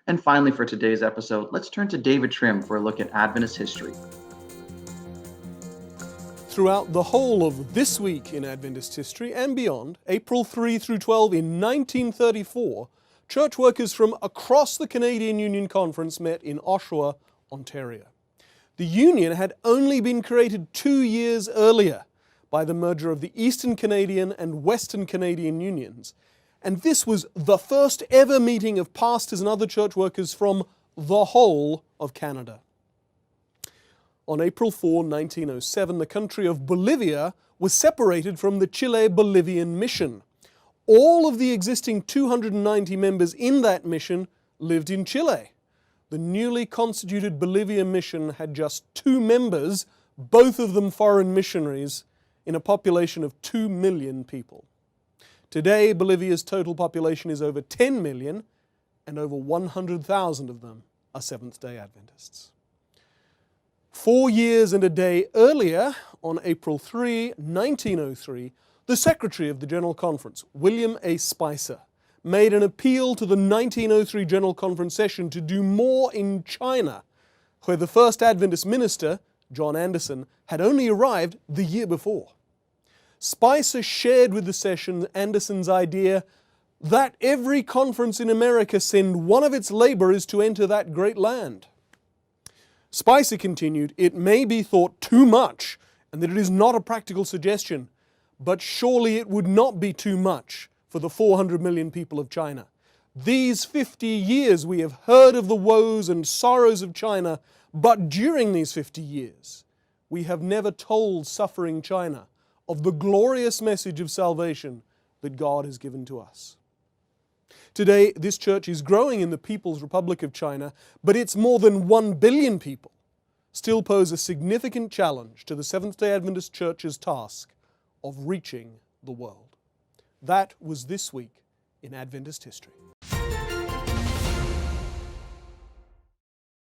And finally, for today's episode, let's turn to David Trim for a look at Adventist history. Throughout the whole of this week in Adventist history and beyond, April 3 through 12 in 1934, church workers from across the Canadian Union Conference met in Oshawa, Ontario. The Union had only been created 2 years earlier by the merger of the Eastern Canadian and Western Canadian Unions, and this was the first ever meeting of pastors and other church workers from the whole of Canada. On April 4, 1907, the country of Bolivia was separated from the Chile-Bolivian mission. All of the existing 290 members in that mission lived in Chile. The newly constituted Bolivian mission had just 2 members, both of them foreign missionaries, in a population of 2 million people. Today, Bolivia's total population is over 10 million, and over 100,000 of them are Seventh-day Adventists. 4 years and a day earlier, on April 3, 1903, the Secretary of the General Conference, William A. Spicer, made an appeal to the 1903 General Conference session to do more in China, where the first Adventist minister, John Anderson, had only arrived the year before. Spicer shared with the session Anderson's idea that every conference in America send one of its laborers to enter that great land. Spicer continued, "It may be thought too much, and that it is not a practical suggestion, but surely it would not be too much for the 400 million people of China. These 50 years we have heard of the woes and sorrows of China, but during these 50 years we have never told suffering China of the glorious message of salvation that God has given to us." Today, this church is growing in the People's Republic of China, but its more than 1 billion people still pose a significant challenge to the Seventh-day Adventist Church's task of reaching the world. That was this week in Adventist history.